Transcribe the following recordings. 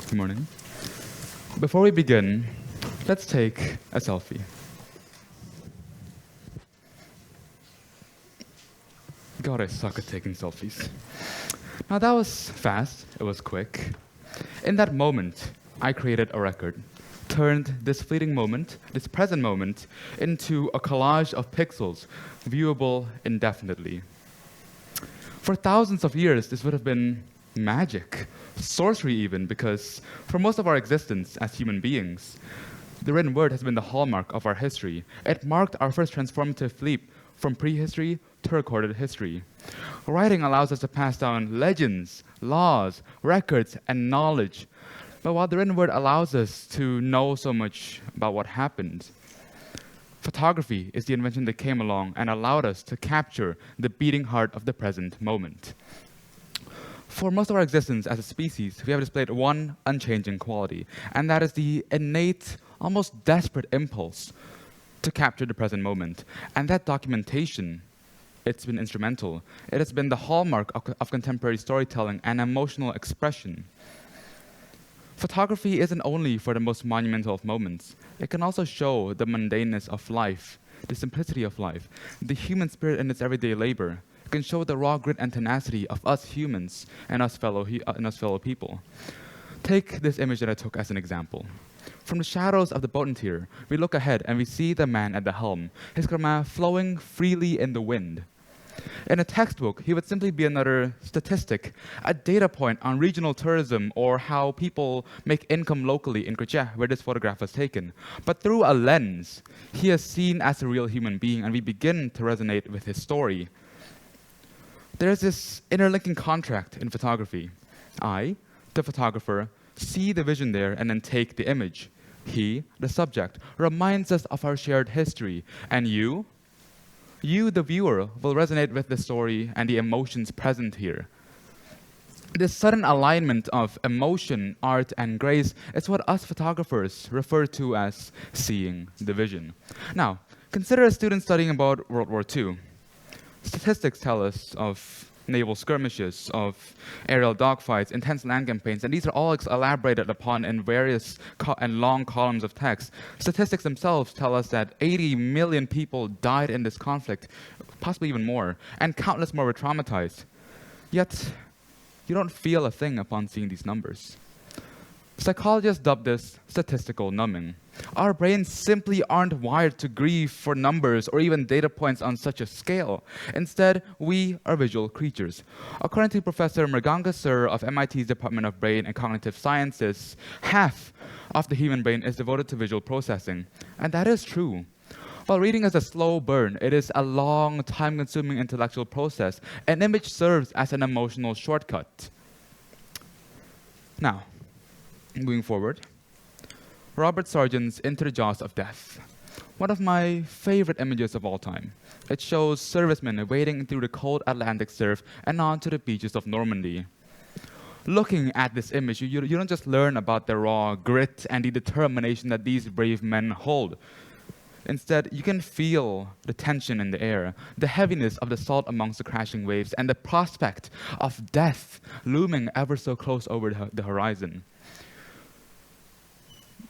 Good morning. Before we begin, let's take a selfie. God, I suck at taking selfies. Now that was fast, it was quick. In that moment, I created a record, turned this fleeting moment, this present moment, into a collage of pixels, viewable indefinitely. For thousands of years, this would have been magic, sorcery even, because for most of our existence as human beings, the written word has been the hallmark of our history. It marked our first transformative leap from prehistory to recorded history. Writing allows us to pass down legends, laws, records, and knowledge. But while the written word allows us to know so much about what happened, photography is the invention that came along and allowed us to capture the beating heart of the present moment. For most of our existence as a species, we have displayed one unchanging quality, and that is the innate, almost desperate impulse to capture the present moment. And that documentation, it's been instrumental. It has been the hallmark of contemporary storytelling and emotional expression. Photography isn't only for the most monumental of moments. It can also show the mundaneness of life, the simplicity of life, the human spirit in its everyday labor. It can show the raw grit and tenacity of us humans and us fellow people. Take this image that I took as an example. From the shadows of the boat interior, we look ahead and we see the man at the helm, his grama flowing freely in the wind. In a textbook, he would simply be another statistic, a data point on regional tourism or how people make income locally in Kyrgyz, where this photograph was taken. But through a lens, he is seen as a real human being, and we begin to resonate with his story. There's this interlinking contract in photography. I, the photographer, see the vision there and then take the image. He, the subject, reminds us of our shared history. And you, the viewer, will resonate with the story and the emotions present here. This sudden alignment of emotion, art, and grace is what us photographers refer to as seeing the vision. Now, consider a student studying about World War II. Statistics tell us of naval skirmishes, of aerial dogfights, intense land campaigns, and these are all elaborated upon in various and long columns of text. Statistics themselves tell us that 80 million people died in this conflict, possibly even more, and countless more were traumatized. Yet, you don't feel a thing upon seeing these numbers. Psychologists dub this statistical numbing. Our brains simply aren't wired to grieve for numbers or even data points on such a scale. Instead, we are visual creatures. According to Professor Mruganga Sur of MIT's Department of Brain and Cognitive Sciences, half of the human brain is devoted to visual processing. And that is true. While reading is a slow burn, it is a long, time-consuming intellectual process. An image serves as an emotional shortcut. Now, moving forward, Robert Sargent's Into the Jaws of Death. One of my favorite images of all time. It shows servicemen wading through the cold Atlantic surf and onto the beaches of Normandy. Looking at this image, you don't just learn about the raw grit and the determination that these brave men hold. Instead, you can feel the tension in the air, the heaviness of the salt amongst the crashing waves, and the prospect of death looming ever so close over the horizon.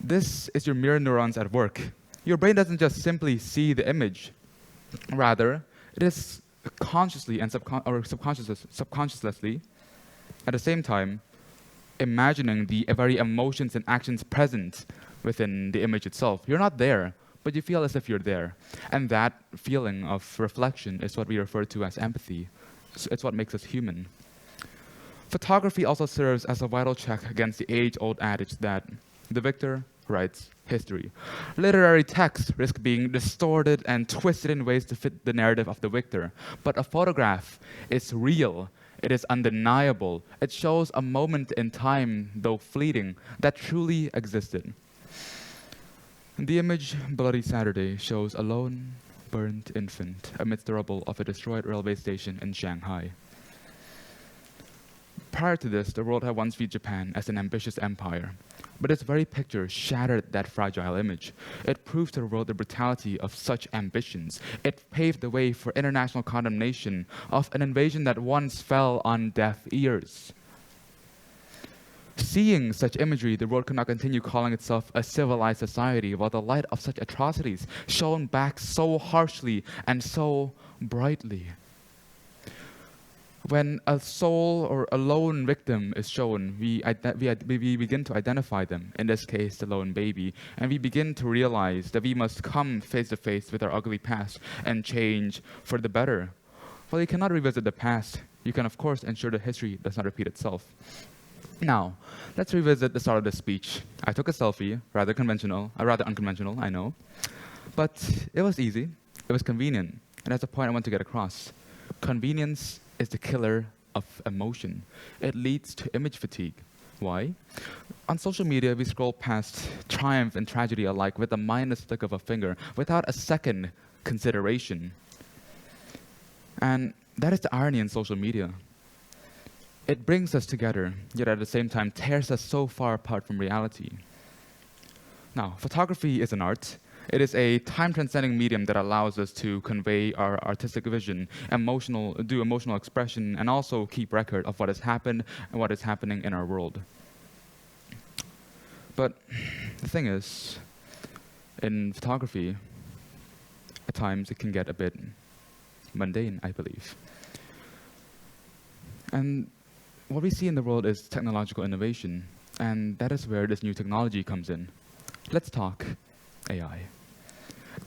This is your mirror neurons at work. Your brain doesn't just simply see the image. Rather, it is consciously and subconsciously, at the same time, imagining the very emotions and actions present within the image itself. You're not there, but you feel as if you're there. And that feeling of reflection is what we refer to as empathy. It's what makes us human. Photography also serves as a vital check against the age-old adage that the victor writes history. Literary texts risk being distorted and twisted in ways to fit the narrative of the victor. But a photograph is real. It is undeniable. It shows a moment in time, though fleeting, that truly existed. The image, Bloody Saturday, shows a lone, burnt infant amidst the rubble of a destroyed railway station in Shanghai. Prior to this, the world had once viewed Japan as an ambitious empire. But its very picture shattered that fragile image. It proved to the world the brutality of such ambitions. It paved the way for international condemnation of an invasion that once fell on deaf ears. Seeing such imagery, the world could not continue calling itself a civilized society, while the light of such atrocities shone back so harshly and so brightly. When a sole or a lone victim is shown, we begin to identify them, in this case, the lone baby, and we begin to realize that we must come face to face with our ugly past and change for the better. While you cannot revisit the past, you can, of course, ensure that history does not repeat itself. Now, let's revisit the start of the speech. I took a selfie, rather unconventional, I know, but it was easy, it was convenient, and that's the point I want to get across. Convenience is the killer of emotion. It leads to image fatigue. Why? On social media, we scroll past triumph and tragedy alike with a mindless flick of a finger, without a second consideration. And that is the irony in social media. It brings us together, yet at the same time tears us so far apart from reality. Now, photography is an art. It is a time-transcending medium that allows us to convey our artistic vision, do emotional expression, and also keep record of what has happened and what is happening in our world. But the thing is, in photography, at times it can get a bit mundane, I believe. And what we see in the world is technological innovation, and that is where this new technology comes in. Let's talk AI.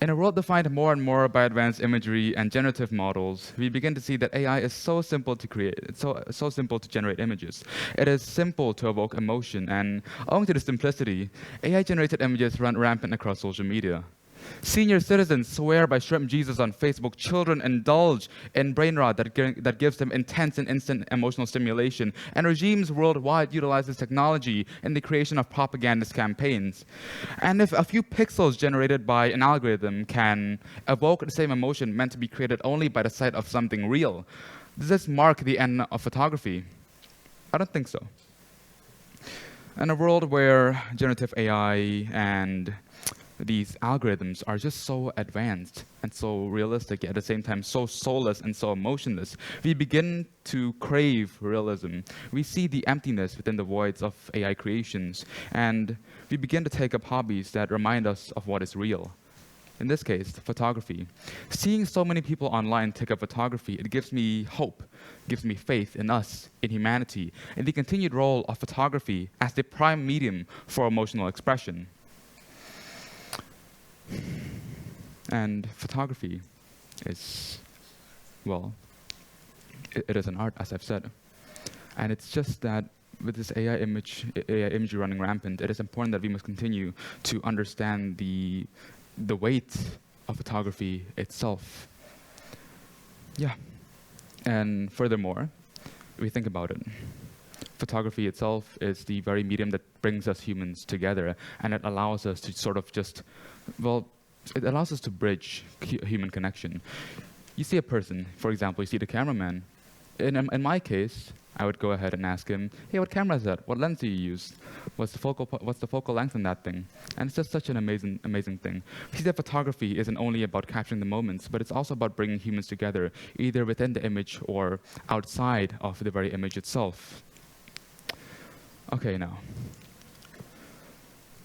In a world defined more and more by advanced imagery and generative models, we begin to see that AI is so simple to create, so simple to generate images. It is simple to evoke emotion, and owing to the simplicity, AI-generated images run rampant across social media. Senior citizens swear by Shrimp Jesus on Facebook. Children indulge in brain rot that gives them intense and instant emotional stimulation. And regimes worldwide utilize this technology in the creation of propagandist campaigns. And if a few pixels generated by an algorithm can evoke the same emotion meant to be created only by the sight of something real, does this mark the end of photography? I don't think so. In a world where generative AI and these algorithms are just so advanced and so realistic, at the same time so soulless and so emotionless, we begin to crave realism. We see the emptiness within the voids of AI creations, and we begin to take up hobbies that remind us of what is real. In this case, photography. Seeing so many people online take up photography, it gives me hope, gives me faith in us, in humanity, and the continued role of photography as the prime medium for emotional expression. And photography is, well, it is an art, as I've said. And it's just that with this AI imagery running rampant, it is important that we must continue to understand the weight of photography itself. Yeah. And furthermore, we think about it. Photography itself is the very medium that brings us humans together, and it allows us to sort of just, well, it allows us to bridge human connection. You see a person, for example, you see the cameraman. In my case, I would go ahead and ask him, hey, what camera is that? What lens do you use? What's the focal length on that thing? And it's just such an amazing thing. We see that photography isn't only about capturing the moments, but it's also about bringing humans together, either within the image or outside of the very image itself. Okay, now.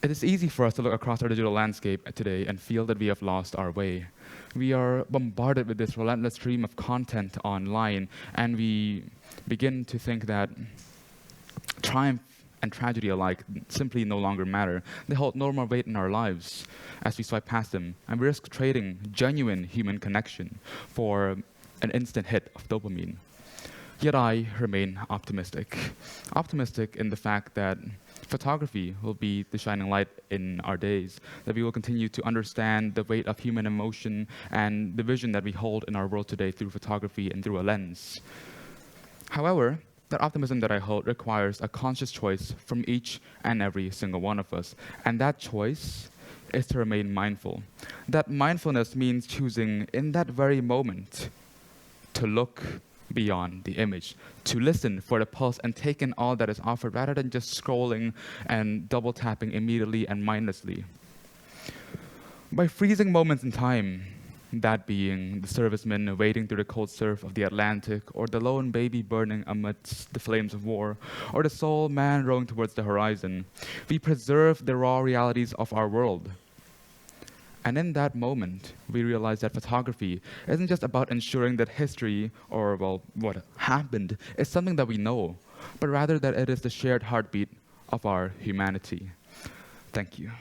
It is easy for us to look across our digital landscape today and feel that we have lost our way. We are bombarded with this relentless stream of content online, and we begin to think that triumph and tragedy alike simply no longer matter. They hold no more weight in our lives as we swipe past them, and we risk trading genuine human connection for an instant hit of dopamine. Yet I remain optimistic. Optimistic in the fact that photography will be the shining light in our days, that we will continue to understand the weight of human emotion and the vision that we hold in our world today through photography and through a lens. However, that optimism that I hold requires a conscious choice from each and every single one of us, and that choice is to remain mindful. That mindfulness means choosing in that very moment to look beyond the image, to listen for the pulse and take in all that is offered rather than just scrolling and double tapping immediately and mindlessly. By freezing moments in time, that being the serviceman wading through the cold surf of the Atlantic, or the lone baby burning amidst the flames of war, or the sole man rowing towards the horizon. We preserve the raw realities of our world. And in that moment, we realize that photography isn't just about ensuring that history, or, well, what happened, is something that we know, but rather that it is the shared heartbeat of our humanity. Thank you.